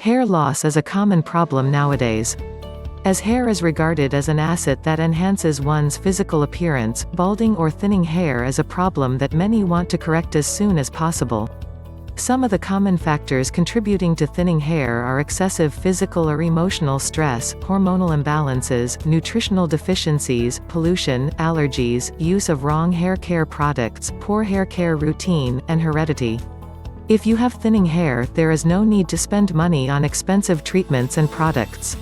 Hair loss is a common problem nowadays. As hair is regarded as an asset that enhances one's physical appearance, balding or thinning hair is a problem that many want to correct as soon as possible. Some of the common factors contributing to thinning hair are excessive physical or emotional stress, hormonal imbalances, nutritional deficiencies, pollution, allergies, use of wrong hair care products, poor hair care routine, and heredity. If you have thinning hair, there is no need to spend money on expensive treatments and products.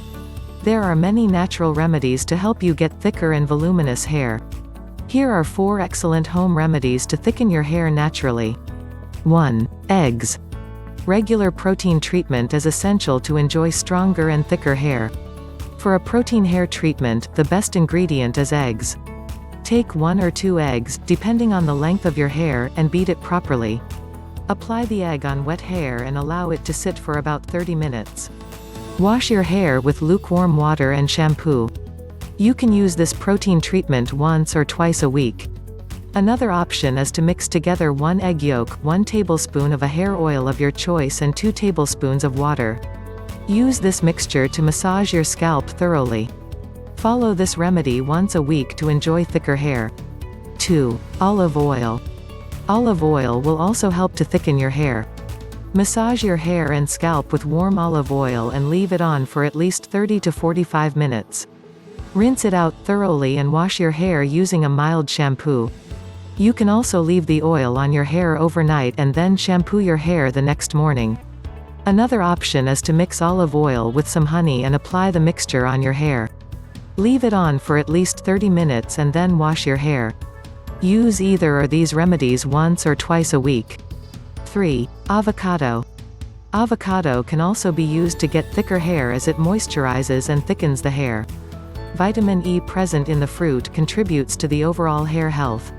There are many natural remedies to help you get thicker and voluminous hair. Here are 4 excellent home remedies to thicken your hair naturally. 1. Eggs. Regular protein treatment is essential to enjoy stronger and thicker hair. For a protein hair treatment, the best ingredient is eggs. Take 1 or 2 eggs, depending on the length of your hair, and beat it properly. Apply the egg on wet hair and allow it to sit for about 30 minutes. Wash your hair with lukewarm water and shampoo. You can use this protein treatment once or twice a week. Another option is to mix together 1 egg yolk, 1 tablespoon of a hair oil of your choice and 2 tablespoons of water. Use this mixture to massage your scalp thoroughly. Follow this remedy once a week to enjoy thicker hair. 2. Olive oil. Olive oil will also help to thicken your hair. Massage your hair and scalp with warm olive oil and leave it on for at least 30 to 45 minutes. Rinse it out thoroughly and wash your hair using a mild shampoo. You can also leave the oil on your hair overnight and then shampoo your hair the next morning. Another option is to mix olive oil with some honey and apply the mixture on your hair. Leave it on for at least 30 minutes and then wash your hair. Use either of these remedies once or twice a week. 3. Avocado. Avocado can also be used to get thicker hair as it moisturizes and thickens the hair. Vitamin E present in the fruit contributes to the overall hair health.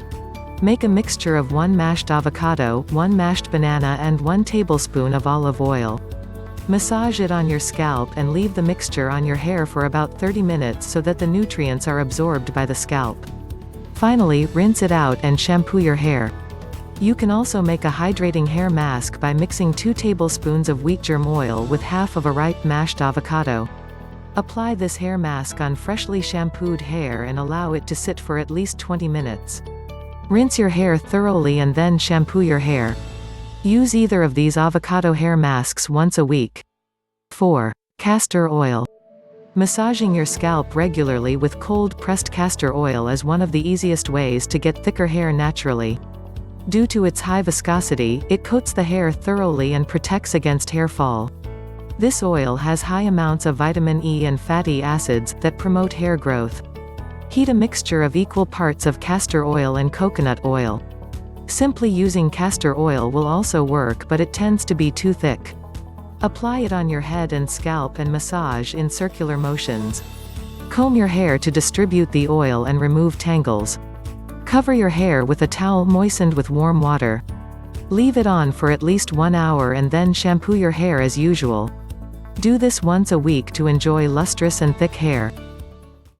Make a mixture of 1 mashed avocado, 1 mashed banana and 1 tablespoon of olive oil. Massage it on your scalp and leave the mixture on your hair for about 30 minutes so that the nutrients are absorbed by the scalp. Finally, rinse it out and shampoo your hair. You can also make a hydrating hair mask by mixing 2 tablespoons of wheat germ oil with half of a ripe mashed avocado. Apply this hair mask on freshly shampooed hair and allow it to sit for at least 20 minutes. Rinse your hair thoroughly and then shampoo your hair. Use either of these avocado hair masks once a week. 4. Castor oil. Massaging your scalp regularly with cold-pressed castor oil is one of the easiest ways to get thicker hair naturally. Due to its high viscosity, it coats the hair thoroughly and protects against hair fall. This oil has high amounts of vitamin E and fatty acids that promote hair growth. Heat a mixture of equal parts of castor oil and coconut oil. Simply using castor oil will also work, but it tends to be too thick. Apply it on your head and scalp and massage in circular motions. Comb your hair to distribute the oil and remove tangles. Cover your hair with a towel moistened with warm water. Leave it on for at least 1 hour and then shampoo your hair as usual. Do this once a week to enjoy lustrous and thick hair.